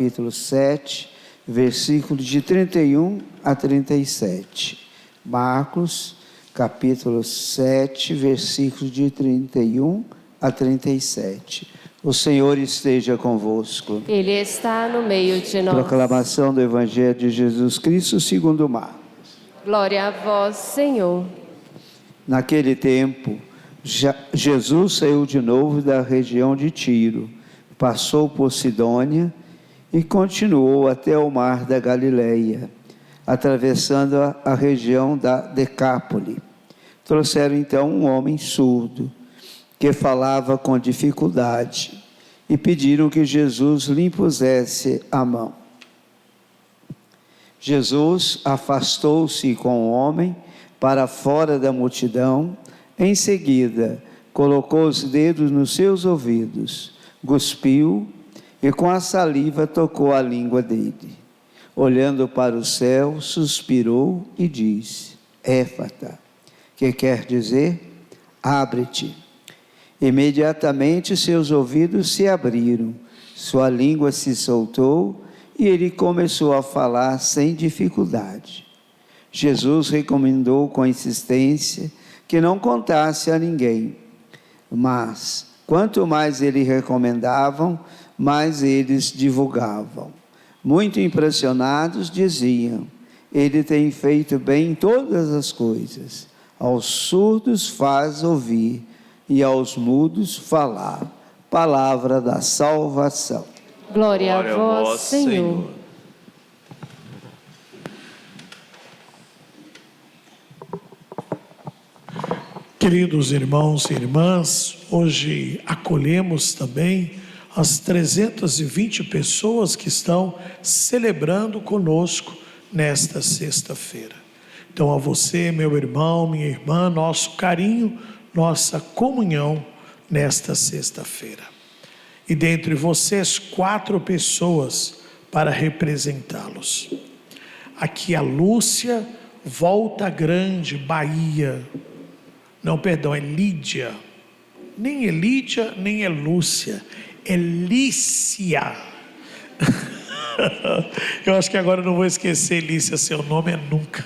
capítulo 7, versículos de 31 a 37. Marcos, capítulo 7, versículos de 31 a 37. O Senhor esteja convosco. Ele está no meio de nós. Proclamação do Evangelho de Jesus Cristo segundo Marcos. Glória a vós, Senhor. Naquele tempo, Jesus saiu de novo da região de Tiro, passou por Sidônia e continuou até o mar da Galileia, atravessando a região da Decápole. Trouxeram então um homem surdo, que falava com dificuldade, e pediram que Jesus lhe impusesse a mão. Jesus afastou-se com o homem para fora da multidão. Em seguida, colocou os dedos nos seus ouvidos, cuspiu e com a saliva tocou a língua dele. Olhando para o céu, suspirou e disse: Éfata, que quer dizer? Abre-te. Imediatamente seus ouvidos se abriram, sua língua se soltou e ele começou a falar sem dificuldade. Jesus recomendou com insistência que não contasse a ninguém, mas quanto mais ele recomendavam, mais eles divulgavam. Muito impressionados diziam: ele tem feito bem em todas as coisas. Aos surdos faz ouvir e aos mudos falar. Palavra da salvação. Glória a vós, Senhor. Queridos irmãos e irmãs, hoje acolhemos também as 320 pessoas que estão celebrando conosco nesta sexta-feira. Então a você, meu irmão, minha irmã, nosso carinho, nossa comunhão nesta sexta-feira. E dentre vocês, 4 pessoas para representá-los. Aqui a Lúcia, Volta Grande, Bahia. Não, perdão, é Lídia. Nem é Lídia, nem é Lúcia. É Lícia. Eu acho que agora eu não vou esquecer, Lícia, seu nome é nunca.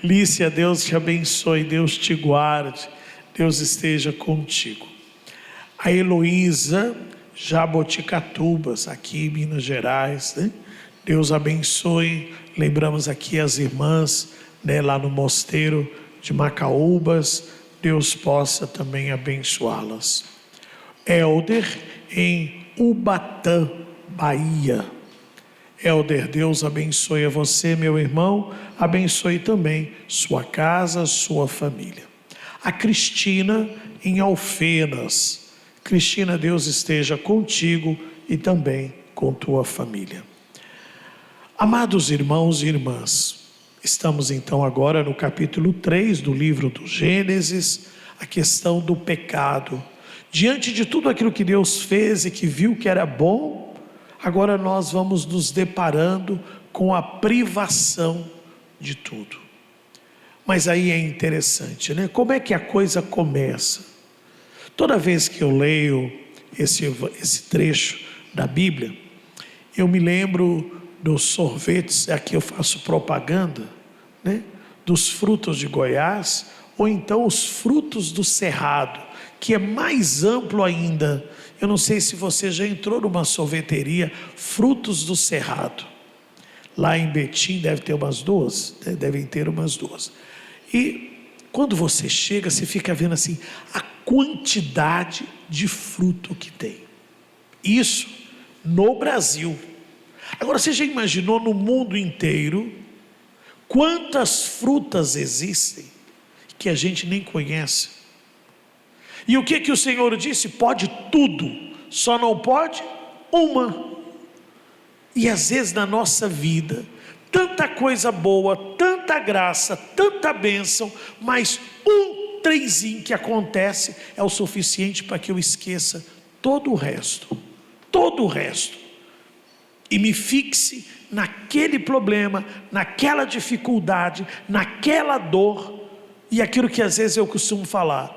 Lícia, Deus te abençoe, Deus te guarde, Deus esteja contigo. A Heloísa Jaboticatubas, aqui em Minas Gerais, né? Deus abençoe. Lembramos aqui as irmãs, né, lá no mosteiro de Macaúbas. Deus possa também abençoá-las. Helder, em Ubatã, Bahia. Helder, Deus abençoe a você, meu irmão, abençoe também sua casa, sua família. A Cristina, em Alfenas. Cristina, Deus esteja contigo e também com tua família. Amados irmãos e irmãs, estamos então agora no capítulo 3 do livro do Gênesis, a questão do pecado. Diante de tudo aquilo que Deus fez e que viu que era bom, agora nós vamos nos deparando com a privação de tudo. Mas aí é interessante, né? Como é que a coisa começa? Toda vez que eu leio esse trecho da Bíblia, eu me lembro dos sorvetes, aqui eu faço propaganda, né? Dos frutos de Goiás, ou então os frutos do Cerrado, que é mais amplo ainda. Eu não sei se você já entrou numa sorveteria, Frutos do Cerrado. Lá em Betim deve ter umas 2, né? Devem ter umas 2. E quando você chega, você fica vendo assim, a quantidade de fruto que tem. Isso no Brasil. Agora você já imaginou no mundo inteiro quantas frutas existem que a gente nem conhece? E o que o Senhor disse? Pode tudo, só não pode uma. E às vezes na nossa vida, tanta coisa boa, tanta graça, tanta bênção, mas um trenzinho que acontece é o suficiente para que eu esqueça todo o resto. Todo o resto. E me fixe naquele problema, naquela dificuldade, naquela dor, e aquilo que às vezes eu costumo falar: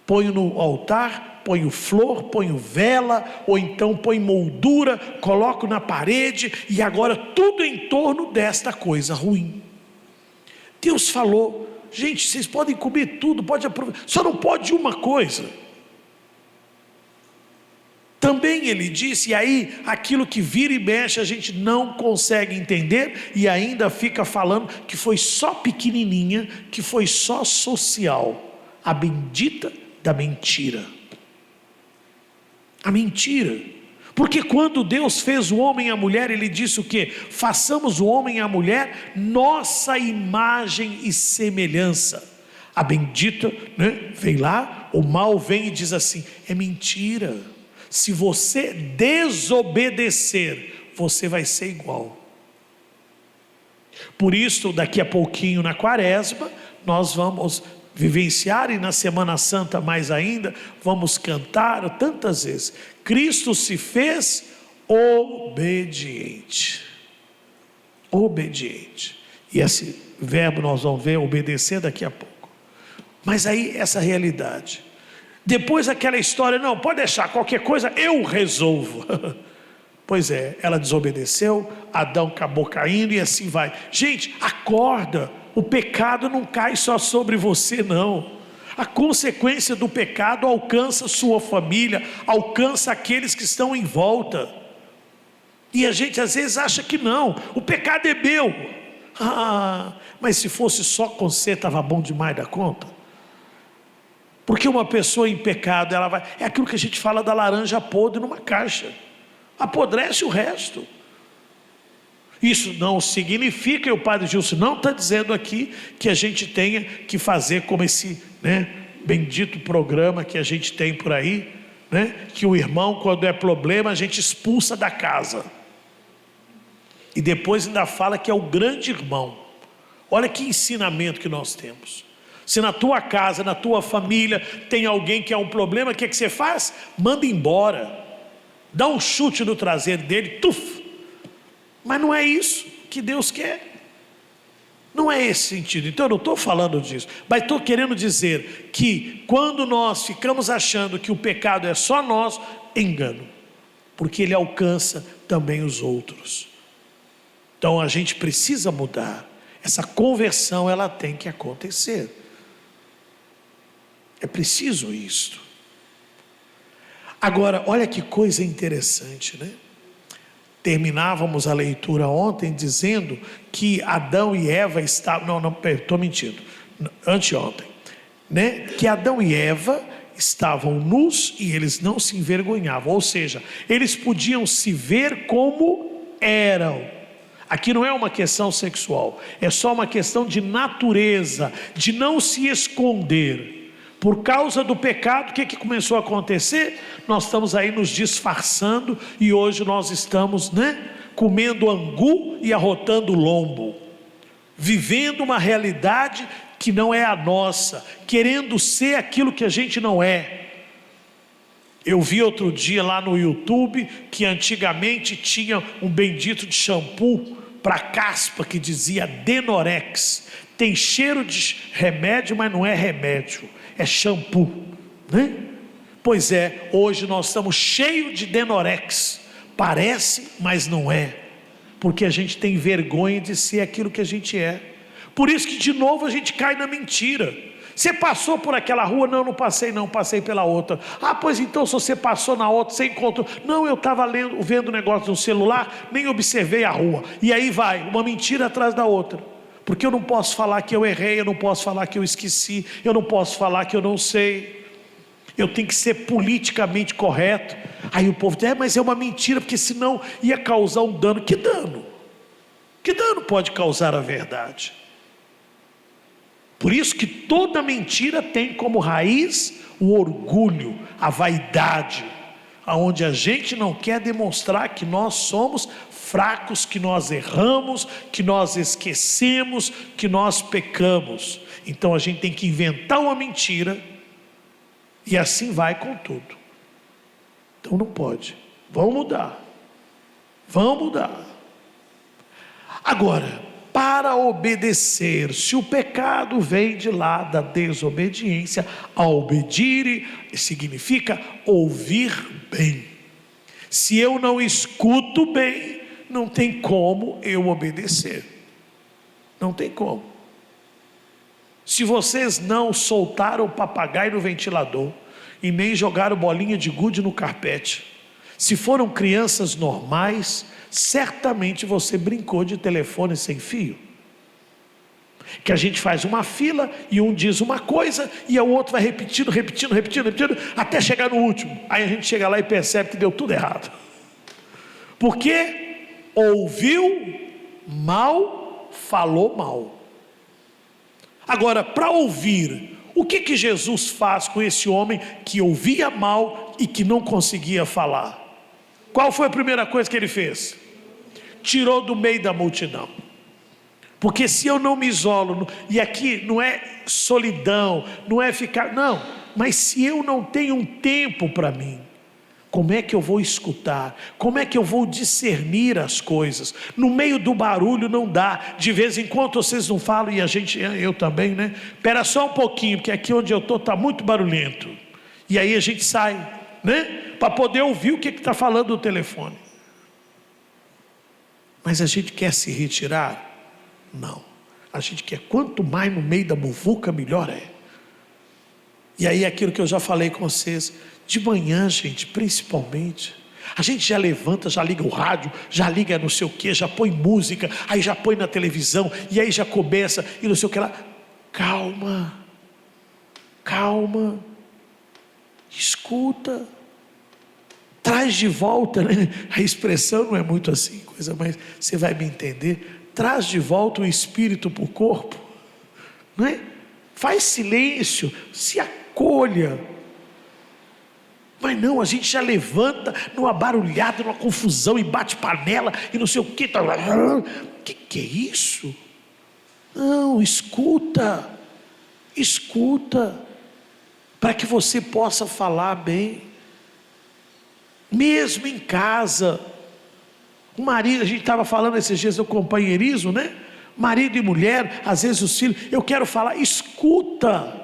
Ponho no altar, ponho flor, ponho vela, ou então ponho moldura, coloco na parede, e agora tudo em torno desta coisa ruim. Deus falou: gente, vocês podem comer tudo, pode aproveitar, só não pode uma coisa. Também ele disse, e aí aquilo que vira e mexe a gente não consegue entender, e ainda fica falando que foi só pequenininha, que foi só social, a bendita da mentira. A mentira. Porque quando Deus fez o homem e a mulher, ele disse o quê? Façamos o homem e a mulher nossa imagem e semelhança. A bendita, né, vem lá, o mal vem e diz assim: é mentira. Se você desobedecer, você vai ser igual. Por isso, daqui a pouquinho na Quaresma, nós vamos vivenciar, e na Semana Santa mais ainda, vamos cantar tantas vezes: Cristo se fez obediente. Obediente. E esse verbo nós vamos ver, obedecer, daqui a pouco. Mas aí essa realidade. Depois aquela história: não, pode deixar, qualquer coisa eu resolvo. Pois é, ela desobedeceu, Adão acabou caindo e assim vai. Gente, acorda, o pecado não cai só sobre você não. A consequência do pecado alcança sua família, alcança aqueles que estão em volta. E a gente às vezes acha que não, o pecado é meu. Mas se fosse só com você, estava bom demais da conta. Porque uma pessoa em pecado, ela vai, é aquilo que a gente fala da laranja podre numa caixa, apodrece o resto. Isso não significa, e o padre Gilson não está dizendo aqui, que a gente tenha que fazer como esse, né, bendito programa que a gente tem por aí, né, que o irmão, quando é problema, a gente expulsa da casa, e depois ainda fala que é o grande irmão. Olha que ensinamento que nós temos. Se na tua casa, na tua família tem alguém que é um problema, o que você faz? Manda embora, dá um chute no traseiro dele, tuf. Mas não é isso que Deus quer, não é esse sentido. Então eu não estou falando disso, mas estou querendo dizer que quando nós ficamos achando que o pecado é só nós, engano, porque ele alcança também os outros. Então a gente precisa mudar, essa conversão ela tem que acontecer. É preciso isto. Agora, olha que coisa interessante, né? Terminávamos a leitura ontem dizendo que Adão e Eva estavam... Não, estou mentindo. Anteontem, né? Que Adão e Eva estavam nus e eles não se envergonhavam. Ou seja, eles podiam se ver como eram. Aqui não é uma questão sexual, é só uma questão de natureza, de não se esconder. Por causa do pecado, o que começou a acontecer? Nós estamos aí nos disfarçando, e hoje nós estamos, né, comendo angu e arrotando lombo, vivendo uma realidade que não é a nossa, querendo ser aquilo que a gente não é. Eu vi outro dia lá no YouTube que antigamente tinha um bendito de shampoo para caspa que dizia Denorex. Tem cheiro de remédio, mas não é remédio, é shampoo, né? Pois é, hoje nós estamos cheios de Denorex. Parece, mas não é, porque a gente tem vergonha de ser aquilo que a gente é. Por isso que de novo a gente cai na mentira. Você passou por aquela rua? Não, não passei não, passei pela outra. Pois então se você passou na outra, você encontrou. Não, eu estava vendo um negócio no celular, nem observei a rua. E aí vai, uma mentira atrás da outra. Porque eu não posso falar que eu errei, eu não posso falar que eu esqueci, eu não posso falar que eu não sei. Eu tenho que ser politicamente correto. Aí o povo diz, mas é uma mentira, porque senão ia causar um dano. Que dano? Que dano pode causar a verdade? Por isso que toda mentira tem como raiz o orgulho, a vaidade, aonde a gente não quer demonstrar que nós somos fracos, que nós erramos, que nós esquecemos, que nós pecamos. Então a gente tem que inventar uma mentira, e assim vai com tudo. Então não pode. Vamos mudar. Vamos mudar. Agora, para para obedecer. Se o pecado vem de lá da desobediência, a obedir significa ouvir bem. Se eu não escuto bem, não tem como eu obedecer. Não tem como. Se vocês não soltaram o papagaio no ventilador e nem jogaram bolinha de gude no carpete, se foram crianças normais, certamente você brincou de telefone sem fio. Que a gente faz uma fila e um diz uma coisa e o outro vai repetindo, até chegar no último. Aí a gente chega lá e percebe que deu tudo errado. Porque ouviu mal, falou mal. Agora, para ouvir, o que Jesus faz com esse homem que ouvia mal e que não conseguia falar? Qual foi a primeira coisa que ele fez? Tirou do meio da multidão. Porque se eu não me isolo, e aqui não é solidão, não é ficar, não, mas se eu não tenho um tempo para mim, como é que eu vou escutar? Como é que eu vou discernir as coisas? No meio do barulho não dá. De vez em quando vocês não falam, e eu também, né? Espera só um pouquinho, porque aqui onde eu estou está muito barulhento. E aí a gente sai, né? Para poder ouvir o que está falando no telefone. Mas a gente quer se retirar? Não. A gente quer, quanto mais no meio da muvuca, melhor é. E aí aquilo que eu já falei com vocês, de manhã, gente, principalmente, a gente já levanta, já liga o rádio, já liga não sei o que, já põe música, aí já põe na televisão, e aí já começa, e não sei o que lá. Calma, calma, escuta, traz de volta, né? A expressão não é muito assim, coisa, mas você vai me entender. Traz de volta o espírito para o corpo, não é? Faz silêncio, se acolha. Mas não, a gente já levanta numa barulhada, numa confusão, e bate panela, e não sei o que. Que é isso? Não, escuta, para que você possa falar bem, mesmo em casa. O marido, a gente estava falando esses dias do companheirismo, né? Marido e mulher, às vezes os filhos, eu quero falar, escuta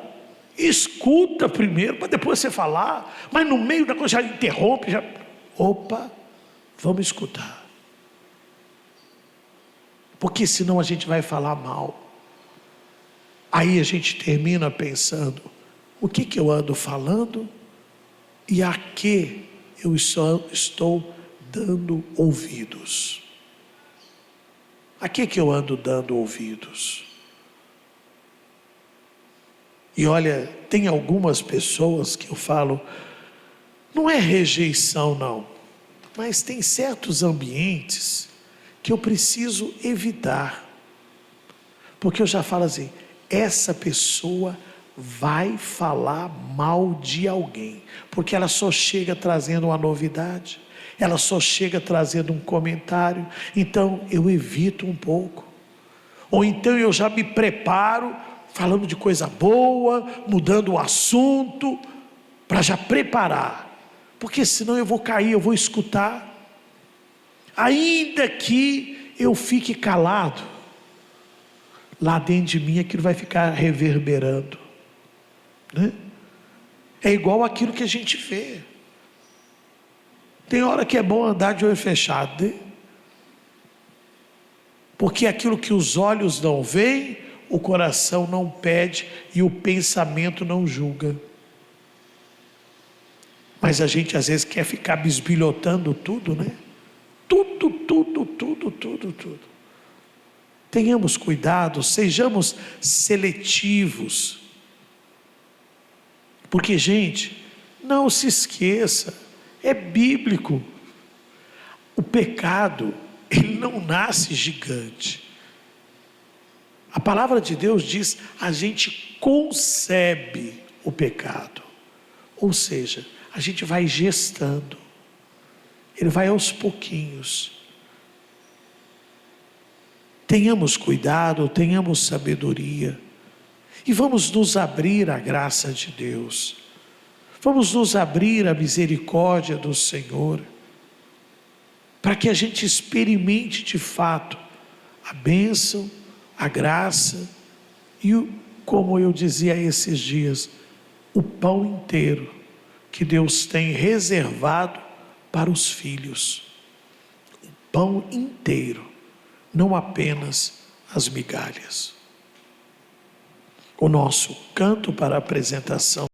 primeiro, para depois você falar, mas no meio da coisa já interrompe, opa, vamos escutar, porque senão a gente vai falar mal, aí a gente termina pensando, o que eu ando falando, e a que eu estou dando ouvidos, a que eu ando dando ouvidos? E olha, tem algumas pessoas que eu falo, não é rejeição não, mas tem certos ambientes que eu preciso evitar, porque eu já falo assim, essa pessoa vai falar mal de alguém, porque ela só chega trazendo uma novidade, ela só chega trazendo um comentário, então eu evito um pouco, ou então eu já me preparo, falando de coisa boa, mudando o assunto, para já preparar, porque senão eu vou cair, eu vou escutar, ainda que eu fique calado, lá dentro de mim aquilo vai ficar reverberando, né? É igual aquilo que a gente vê, tem hora que é bom andar de olho fechado, né? Porque aquilo que os olhos não veem, o coração não pede e o pensamento não julga. Mas a gente às vezes quer ficar bisbilhotando tudo, né? Tudo. Tenhamos cuidado, sejamos seletivos. Porque, gente, não se esqueça, é bíblico. O pecado, ele não nasce gigante. A palavra de Deus diz, a gente concebe o pecado. Ou seja, a gente vai gestando. Ele vai aos pouquinhos. Tenhamos cuidado, tenhamos sabedoria. E vamos nos abrir à graça de Deus. Vamos nos abrir à misericórdia do Senhor. Para que a gente experimente de fato a bênção, a graça e, como eu dizia esses dias, o pão inteiro que Deus tem reservado para os filhos. O pão inteiro, não apenas as migalhas. O nosso canto para a apresentação